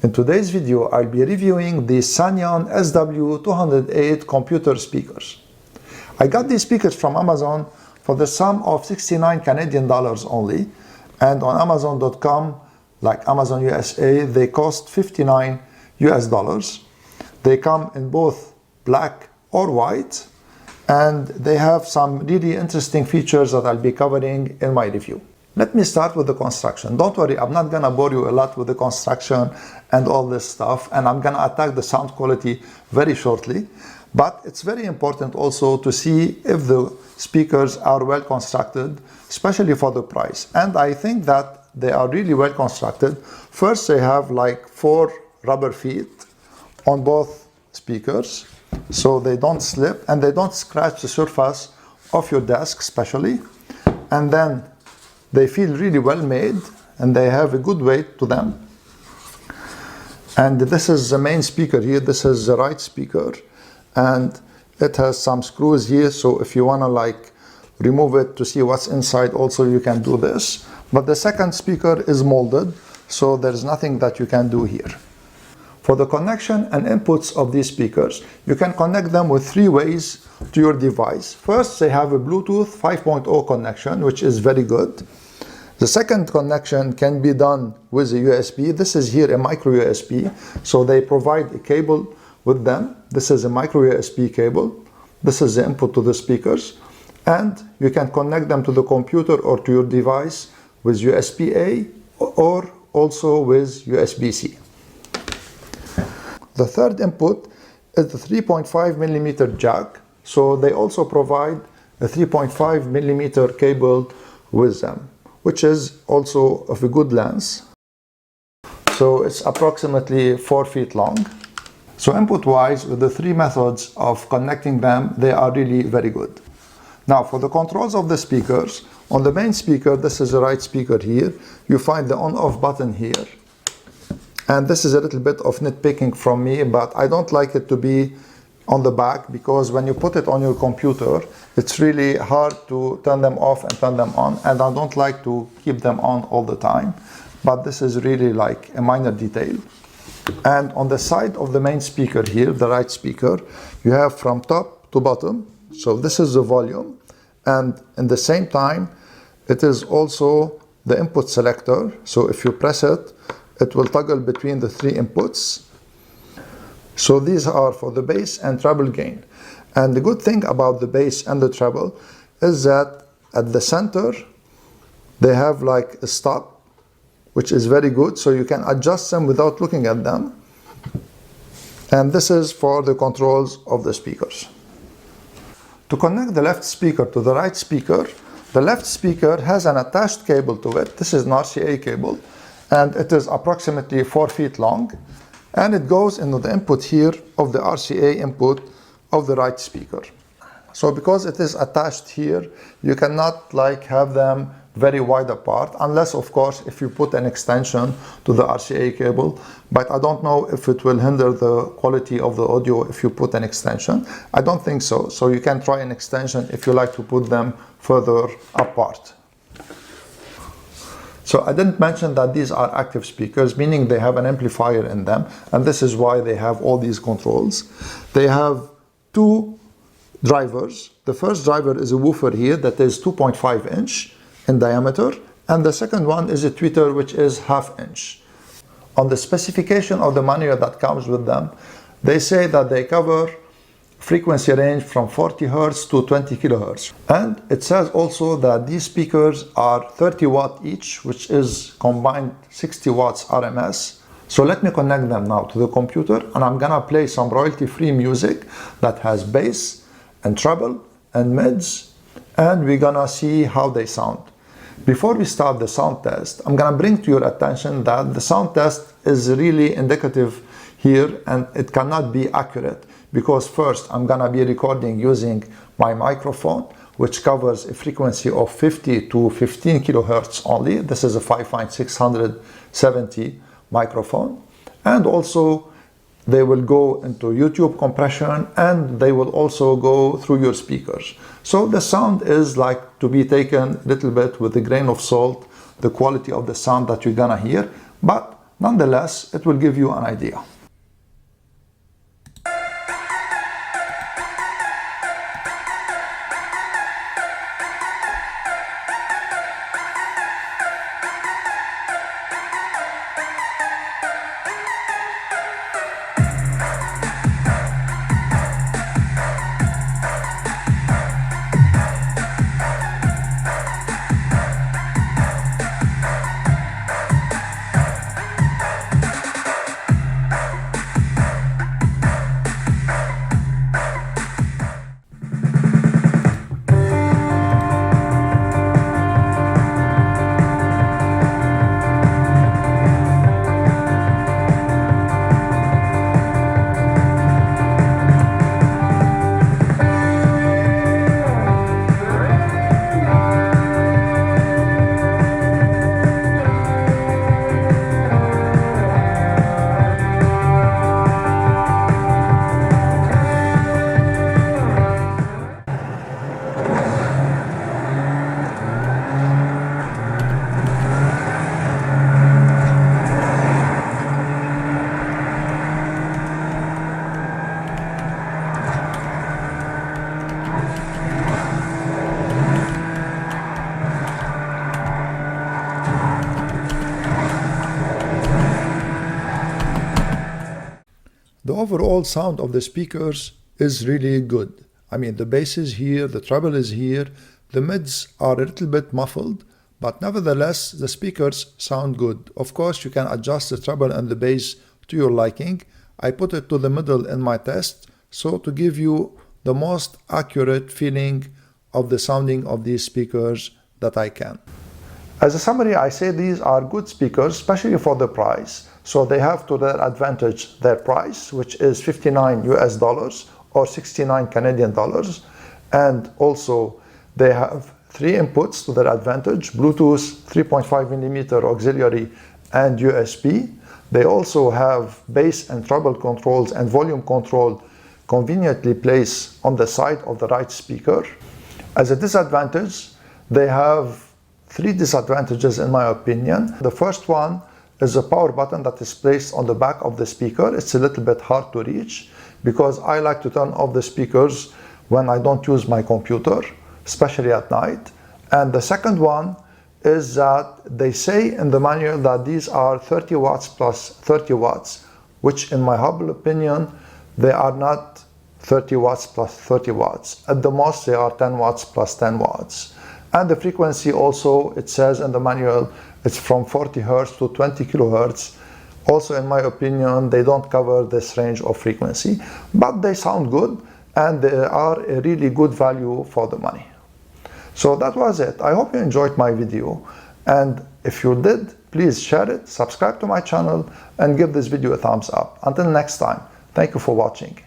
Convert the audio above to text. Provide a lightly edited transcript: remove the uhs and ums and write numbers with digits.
In today's video, I'll be reviewing the Sanyun SW208 computer speakers. I got these speakers from Amazon for the sum of 69 Canadian dollars only, and on Amazon.com, like Amazon USA, they cost 59 US dollars. They come in both black or white, and they have some really interesting features that I'll be covering in my review. Let me start with the construction. Don't worry, I'm not gonna bore you a lot with the construction and all this stuff, and I'm gonna attack the sound quality very shortly. But it's very important also to see if the speakers are well constructed, especially for the price. And I think that they are really well constructed. First, they have like 4 rubber feet on both speakers, so they don't slip and they don't scratch the surface of your desk especially. And then they feel really well made and they have a good weight to them. And this is the main speaker here. This is the right speaker, and it has some screws here, so if you want to like remove it to see what's inside also, you can do this. But the second speaker is molded, so there's nothing that you can do here. For the connection and inputs of these speakers, you can connect them with 3 ways to your device. First, they have a Bluetooth 5.0 connection, which is very good. The second connection can be done with a USB. This is here a micro USB, so they provide a cable with them. This is a micro USB cable. This is the input to the speakers, and you can connect them to the computer or to your device with USB-A or also with USB-C. The third input is the 3.5mm jack, so they also provide a 3.5mm cable with them, which is also of a good length. So it's approximately 4 feet long. So input-wise, with the 3 methods of connecting them, they are really very good. Now for the controls of the speakers, on the main speaker, this is the right speaker here, you find the on-off button here. And this is a little bit of nitpicking from me, but I don't like it to be on the back, because when you put it on your computer, it's really hard to turn them off and turn them on, and I don't like to keep them on all the time. But this is really like a minor detail. And on the side of the main speaker here, the right speaker, you have from top to bottom. So this is the volume, and in the same time, it is also the input selector. So if you press it, it will toggle between the 3 inputs. So these are for the bass and treble gain. And the good thing about the bass and the treble is that at the center, they have like a stop, which is very good. So you can adjust them without looking at them. And this is for the controls of the speakers. To connect the left speaker to the right speaker, the left speaker has an attached cable to it. This is an RCA cable, and it is approximately 4 feet long, and it goes into the input here of the RCA input of the right speaker. So because it is attached here, you cannot like have them very wide apart, unless of course if you put an extension to the RCA cable, but I don't know if it will hinder the quality of the audio if you put an extension. I don't think so. So you can try an extension if you like to put them further apart. So I didn't mention that these are active speakers, meaning they have an amplifier in them, and this is why they have all these controls. They have 2 drivers. The first driver is a woofer here that is 2.5 inch in diameter, and the second one is a tweeter, which is 1/2 inch. On the specification of the manual that comes with them, they say that they cover frequency range from 40 Hz to 20 kHz. And it says also that these speakers are 30 watt each, which is combined 60 watts RMS. So let me connect them now to the computer, and I'm gonna play some royalty-free music that has bass and treble and mids, and we're gonna see how they sound. Before we start the sound test, I'm gonna bring to your attention that the sound test is really indicative here, and it cannot be accurate, because first I'm gonna be recording using my microphone, which covers a frequency of 50 to 15 kilohertz only. This is a 5.670 microphone, and also they will go into YouTube compression, and they will also go through your speakers. So the sound is like to be taken a little bit with a grain of salt, the quality of the sound that you're gonna hear, but Nonetheless, it will give you an idea. The overall sound of the speakers is really good. I mean, the bass is here, the treble is here, the mids are a little bit muffled, but nevertheless, the speakers sound good. Of course, you can adjust the treble and the bass to your liking. I put it to the middle in my test, so to give you the most accurate feeling of the sounding of these speakers that I can. As a summary, I say these are good speakers, especially for the price. So they have to their advantage their price, which is $59 US or 69 Canadian dollars. And also they have 3 inputs to their advantage: Bluetooth, 3.5mm auxiliary, and USB. They also have bass and treble controls and volume control conveniently placed on the side of the right speaker. As a disadvantage, they have 3 disadvantages in my opinion. The first one is a power button that is placed on the back of the speaker. It's a little bit hard to reach because I like to turn off the speakers when I don't use my computer, especially at night. And the second one is that they say in the manual that these are 30 watts plus 30 watts, which in my humble opinion, they are not 30 watts plus 30 watts. At the most, they are 10 watts plus 10 watts. And the frequency also, it says in the manual, it's from 40 Hertz to 20 kilohertz. Also, in my opinion, they don't cover this range of frequency, but they sound good and they are a really good value for the money. So that was it. I hope you enjoyed my video. And if you did, please share it, subscribe to my channel, and give this video a thumbs up. Until next time, thank you for watching.